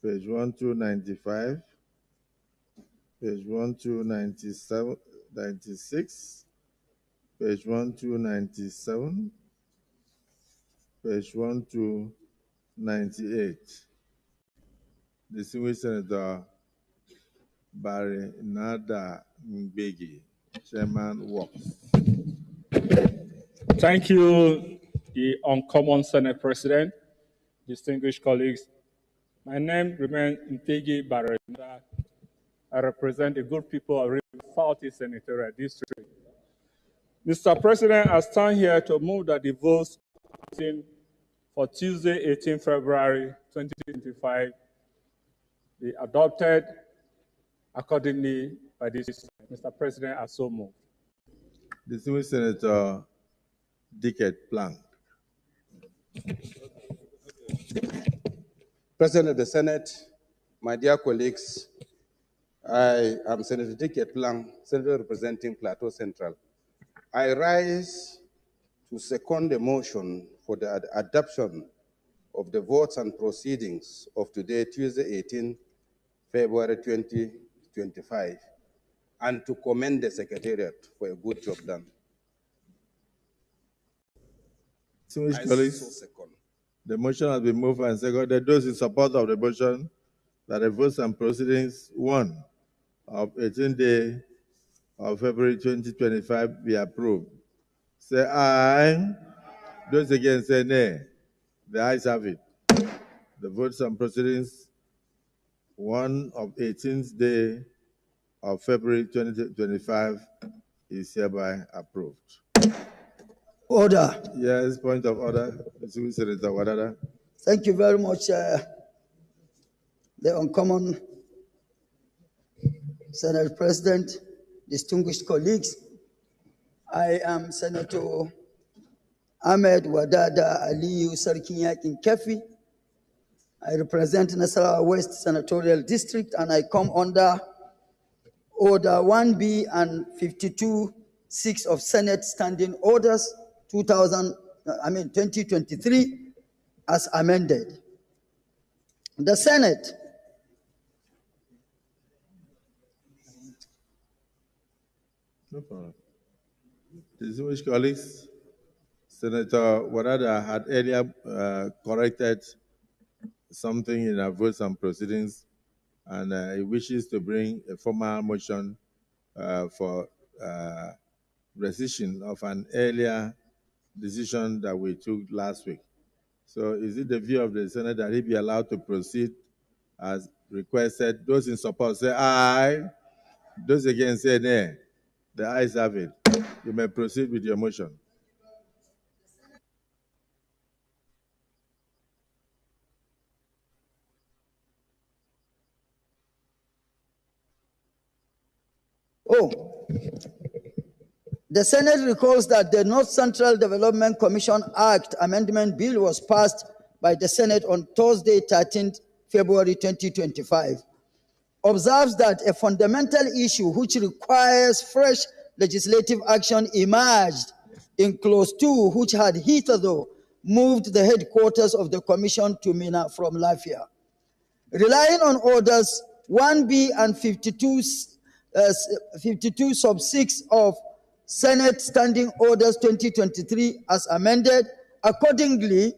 page 1295, page 1297, 96, page 1297, page 1298. Distinguished Senator Barry Nada Mbegi, Chairman Works. Thank you, the Uncommon Senate President, distinguished colleagues. My name remains Ntegi Barenda. I represent the good people of Southeast Senatorial District. Mr. President, I stand here to move that the votes for Tuesday, 18 February 2025 be adopted accordingly by this. Mr. President, I so move. Distinguished Senator Dickett Plank. President of the Senate, my dear colleagues, I am Senator Dickett Plank, Senator representing Plateau Central. I rise to second the motion for the adoption of the votes and proceedings of today, Tuesday, 18 February 2025, and to commend the Secretariat for a good job done. The motion has been moved and seconded. Those in support of the motion that the votes and proceedings 1 of 18th day of February 2025 be approved, say aye. Those against say nay. The ayes have it. The votes and proceedings 1 of 18th day of February 2025 is hereby approved. Order. Yes, point of order. Senator Wadada. Thank you very much, the Uncommon Senate President, distinguished colleagues. I am Senator Ahmed Wadada Aliyu Sarkinyakin Kefi. I represent Nasarawa West Senatorial District, and I come under Order 1B and 52(6) of Senate Standing Orders 2023 as amended. The Senate No problem. Distinguished colleagues, Senator Wadada had earlier corrected something in our votes and proceedings, and he wishes to bring a formal motion for rescission of an earlier decision that we took last week. So is it the view of the Senate that he be allowed to proceed as requested? Those in support say aye. Those against say nay. The ayes have it. You may proceed with your motion. The Senate recalls that the North Central Development Commission Act Amendment Bill was passed by the Senate on Thursday, 13th February 2025. Observes that a fundamental issue which requires fresh legislative action emerged in Clause 2, which had hitherto moved the headquarters of the Commission to Mina from Lafia. Relying on Orders 1B and 52(6) of Senate Standing Orders 2023 as amended, accordingly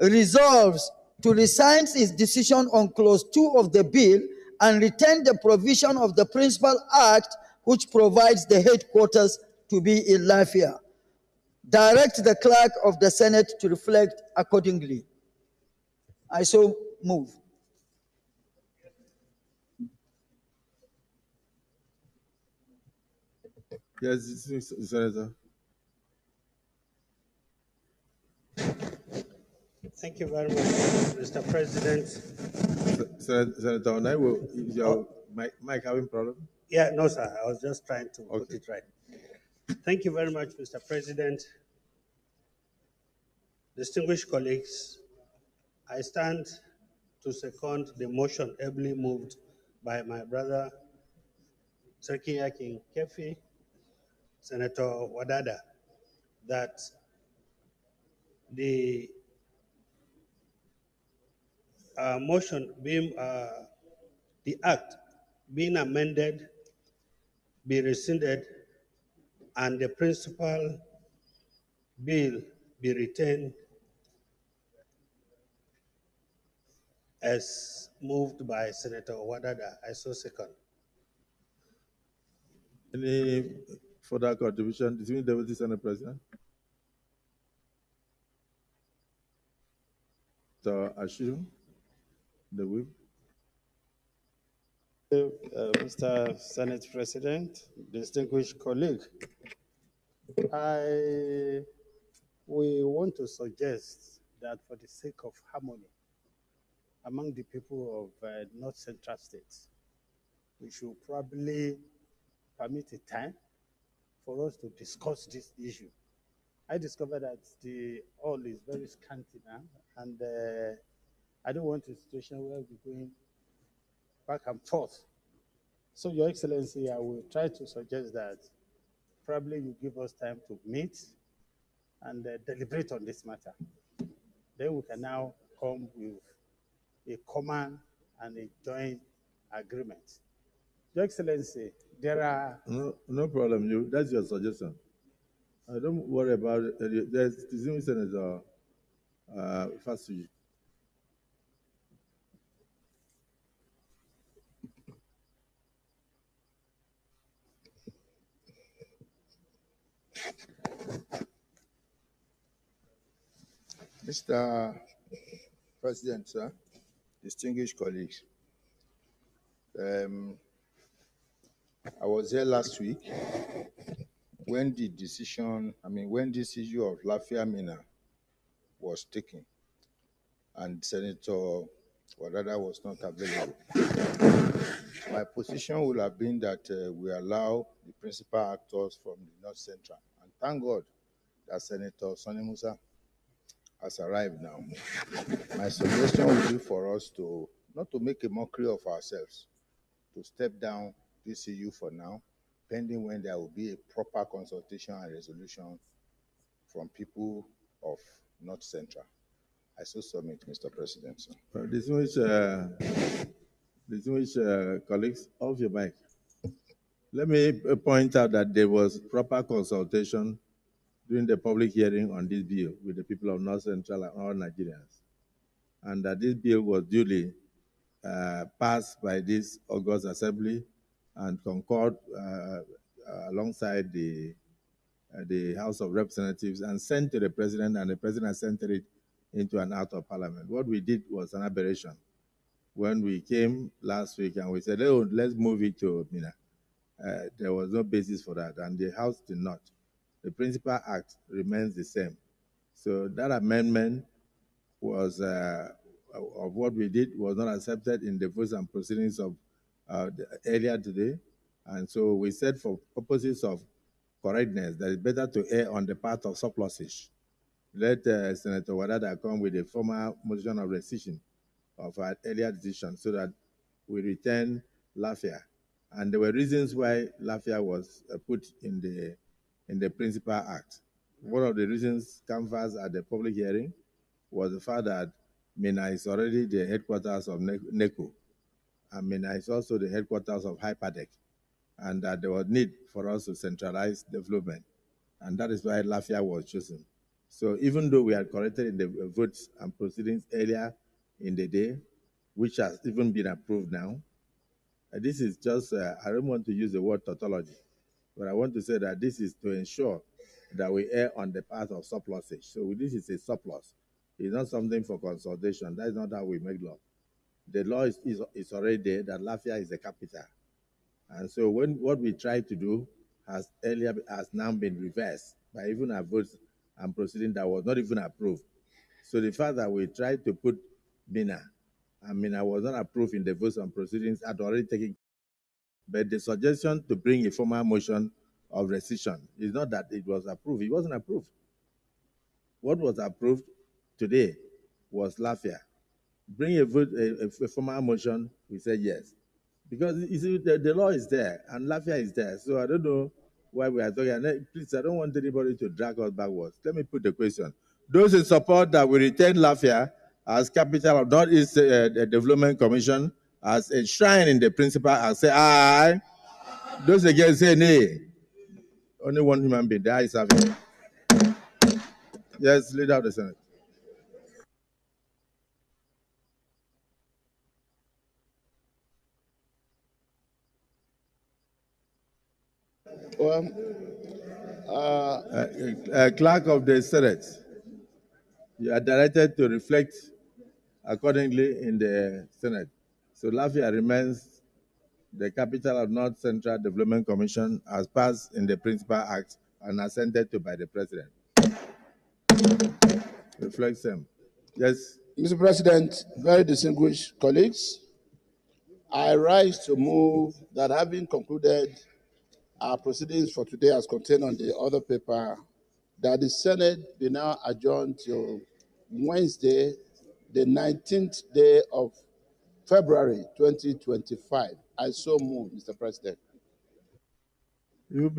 resolves to rescind its decision on Clause 2 of the bill and retain the provision of the Principal Act which provides the headquarters to be in Lafia. Direct the clerk of the Senate to reflect accordingly. I so move. Yes, Senator. Thank you very much, Mr. President. Senator Onai, is your mic having problem? Yeah, no, sir. I was just trying to put it right. Thank you very much, Mr. President. Distinguished colleagues, I stand to second the motion ably moved by my brother, Sarkinyakin Kefi, Senator Wadada, that the motion being, the act being amended be rescinded and the principal bill be retained as moved by Senator Wadada. I so second. Any further contribution? Distinguished Deputy Senate President? Mr. Ashiru, the whip. Mr. Senate President, distinguished colleague, we want to suggest that for the sake of harmony among the people of North Central states, we should probably permit a time for us to discuss this issue. I discovered that the oil is very scanty now, and I don't want a situation where we're going back and forth. So, Your Excellency, I will try to suggest that probably you give us time to meet and deliberate on this matter. Then we can now come with a common and a joint agreement. Your Excellency, there are... No problem. That's your suggestion. Don't worry about it. There's distinguished Senator Fasuji. Mr. President, sir, distinguished colleagues, I was here last week when the decision, when this issue of Lafia Mina was taken and Senator Wadada was not available. My position would have been that we allow the principal actors from the North Central. And thank God that Senator Sonny Musa has arrived now. My suggestion would be for us to, not to make a mockery of ourselves, to step down this issue for now, pending when there will be a proper consultation and resolution from people of North Central. I so submit, Mr. President. Sir. Distinguished colleagues, off your mic. Let me point out that there was proper consultation during the public hearing on this bill with the people of North Central and all Nigerians, and that this bill was duly passed by this August Assembly and concurred alongside the House of Representatives and sent to the President, and the President sent it into an Act of Parliament. What we did was an aberration. When we came last week and we said, oh, let's move it to Mina, there was no basis for that, and the House did not. The Principal Act remains the same. So that amendment was, of what we did was not accepted in the votes and proceedings of earlier today. And so we said for purposes of correctness that it's better to err on the part of surplusage. Let Senator Wadada come with a formal motion of rescission of our earlier decision so that we return Lafia. And there were reasons why Lafia was put in the Principal Act. One of the reasons canvassed at the public hearing was the fact that Mina is already the headquarters of NECO, and Mina is also the headquarters of Hyperdeck, and that there was need for us to centralize development, and that is why Lafia was chosen. So even though we had corrected in the votes and proceedings earlier in the day, which has even been approved now, this is just, I don't want to use the word tautology, but I want to say that this is to ensure that we err on the path of surplusage. So this is a surplus. It's not something for consultation. That's not how we make law. The law is already there that Lafia is the capital. And so what we try to do has now been reversed by even a vote and proceeding that was not even approved. So the fact that we tried to put Mina, and Mina was not approved in the votes and proceedings had already taken. But the suggestion to bring a formal motion of rescission is not that it was approved. It wasn't approved. What was approved today was Lafia. Bring a formal motion, we said yes. Because you see, the law is there and Lafia is there. So I don't know why we are talking. Please, I don't want anybody to drag us backwards. Let me put the question. Those in support that we retain Lafia, as capital of Northeast Development Commission as enshrined in the principle and say aye. Those against say nay. Only one human being. The ayes have it. Yes, leader of the Senate. Clerk of the Senate, you are directed to reflect accordingly in the Senate. So Lafia remains the capital of North Central Development Commission as passed in the Principal Act and assented to by the President. Reflect them. Yes. Mr. President, very distinguished colleagues, I rise to move that having concluded our proceedings for today as contained on the other paper, that the Senate be now adjourned till Wednesday, the 19th day of February 2025. I so move, Mr. President. Even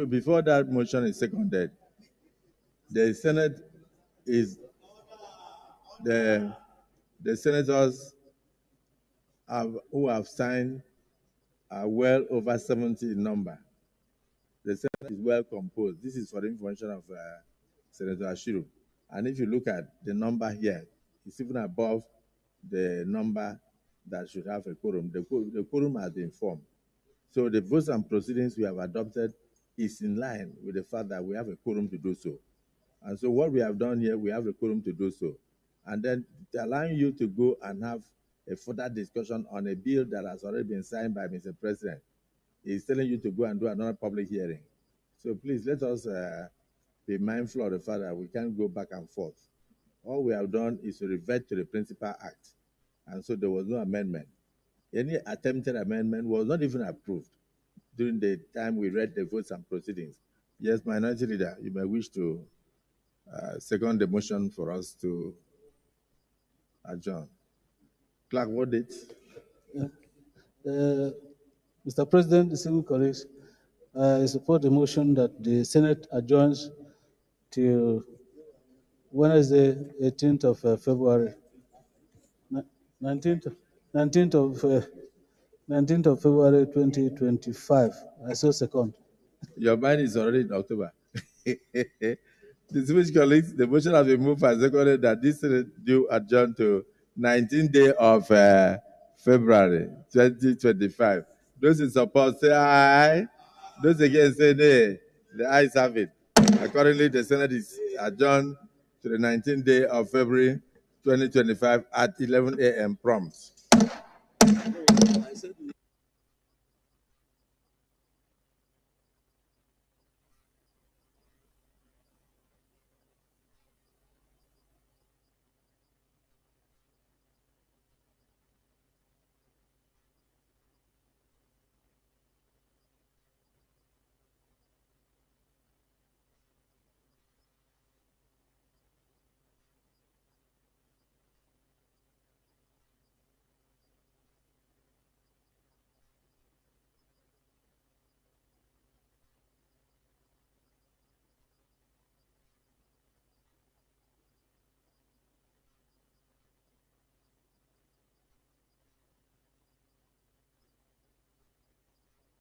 before that motion is seconded, the Senate is the senators who have signed are well over 70 in number. The Senate is well composed. This is for the information of Senator Ashiru. And if you look at the number here, it's even above the number that should have a quorum. The quorum has been formed. So the votes and proceedings we have adopted is in line with the fact that we have a quorum to do so. And so what we have done here, we have a quorum to do so. And then allowing you to go and have a further discussion on a bill that has already been signed by Mr. President is telling you to go and do another public hearing. So please let us be mindful of the fact that we can't go back and forth. All we have done is to revert to the Principal Act. And so there was no amendment. Any attempted amendment was not even approved during the time we read the votes and proceedings. Yes, Minority Leader, you may wish to second the motion for us to adjourn. Clerk, what date? Mr. President, distinguished colleagues, I support the motion that the Senate adjourns till Wednesday, 18th of February, 19th of February 2025. I so second. Your mind is already in October. Distinguished colleagues, the motion has been moved and seconded that this Senate do adjourn to 19th day of February 2025. Those in support say aye. Those against say nay. The ayes have it. Accordingly, the Senate is adjourned to the 19th day of February 2025 at 11 a.m. prompt.